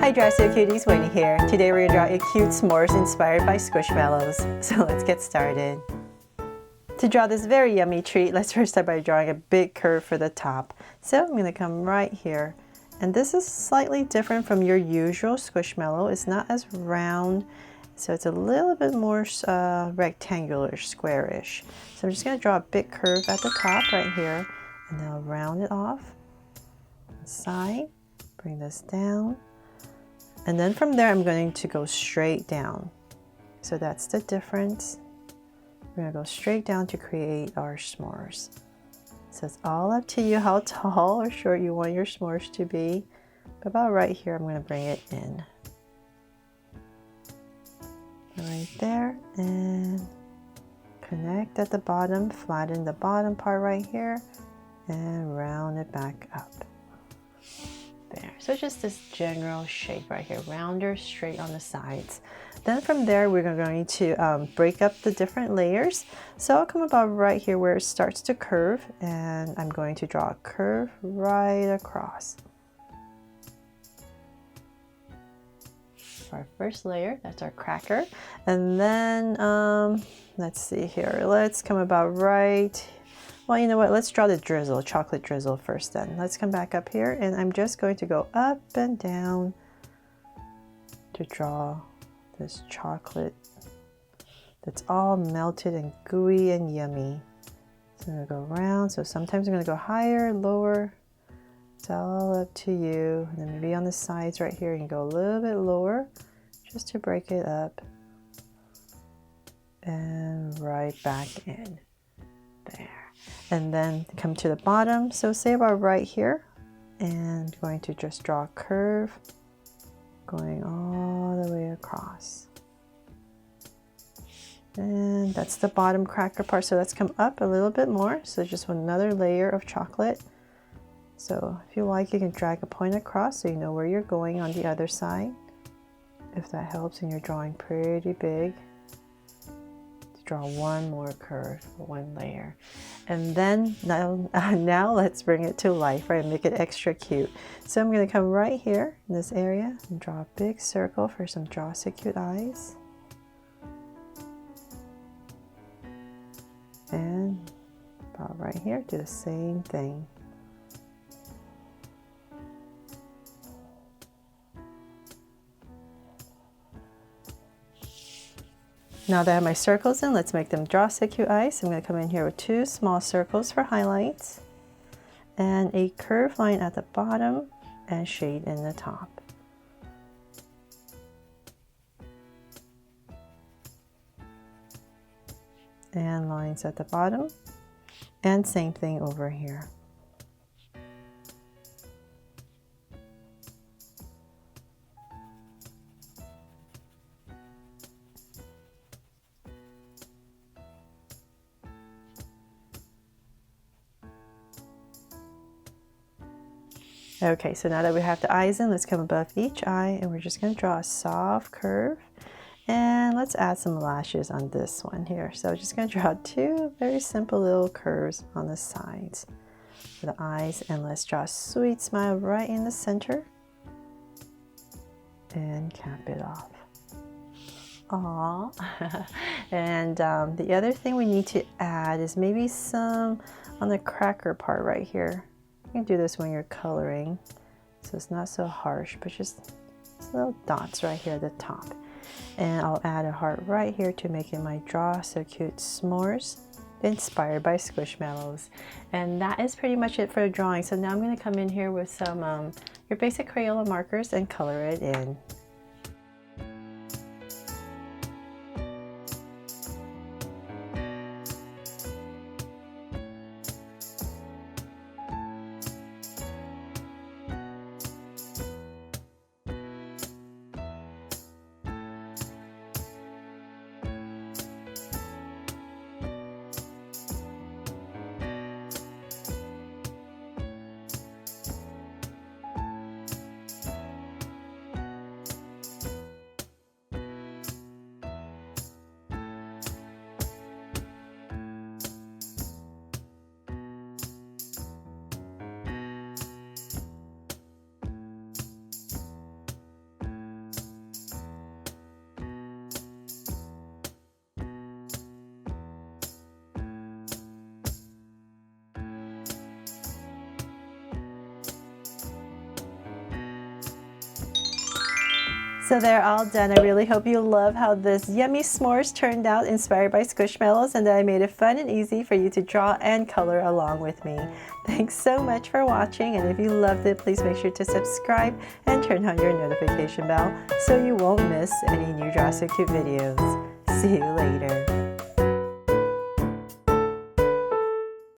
Hi Dressy Cuties, Winnie here. Today we're going to draw a cute s'mores inspired by Squishmallows. So let's get started. To draw this very yummy treat, let's first start by drawing a big curve for the top. So I'm going to come right here. And this is slightly different from your usual Squishmallow. It's not as round, so it's a little bit more rectangular, squarish. So I'm just going to draw a big curve at the top right here, and then I'll round it off. Side, bring this down. And then from there, I'm going to go straight down. So that's the difference. We're going to go straight down to create our s'mores. So it's all up to you how tall or short you want your s'mores to be. But about right here, I'm going to bring it in. Right there, and connect at the bottom, flatten the bottom part right here, and round it back up. There. So just this general shape right here, rounder, straight on the sides. Then from there, we're going to break up the different layers. So I'll come about right here where it starts to curve, and I'm going to draw a curve right across. Our first layer, that's our cracker. And then, let's see here, let's come about right. Well, you know what? Let's draw the drizzle, chocolate drizzle first then. Let's come back up here, and I'm just going to go up and down to draw this chocolate that's all melted and gooey and yummy. So I'm going to go around. So sometimes I'm going to go higher, lower. It's all up to you. And then maybe on the sides right here, you can go a little bit lower just to break it up. And right back in. There. And then come to the bottom. So say about right here, and going to just draw a curve going all the way across. And that's the bottom cracker part. So let's come up a little bit more. So just another layer of chocolate. So if you like, you can drag a point across so you know where you're going on the other side. If that helps, and you're drawing pretty big. Draw one more curve, one layer. And then now let's bring it to life, right? Make it extra cute. So I'm going to come right here in this area and draw a big circle for some Draw So Cute eyes. And about right here, do the same thing. Now that I have my circles in, let's make them Draw So Cute eyes. I'm going to come in here with two small circles for highlights and a curved line at the bottom and shade in the top. And lines at the bottom, and same thing over here. Okay, so now that we have the eyes in, let's come above each eye, and we're just going to draw a soft curve. And let's add some lashes on this one here. So I'm just going to draw two very simple little curves on the sides for the eyes. And let's draw a sweet smile right in the center. And cap it off. Aww. And the other thing we need to add is maybe some on the cracker part right here. You can do this when you're coloring, so it's not so harsh, but just little dots right here at the top. And I'll add a heart right here to make it my Draw So Cute s'mores, inspired by Squishmallows. And that is pretty much it for the drawing. So now I'm going to come in here with some your basic Crayola markers and color it in. So they're all done. I really hope you love how this yummy s'mores turned out, inspired by Squishmallows, and that I made it fun and easy for you to draw and color along with me. Thanks so much for watching, and if you loved it, please make sure to subscribe and turn on your notification bell so you won't miss any new Draw So Cute videos. See you later.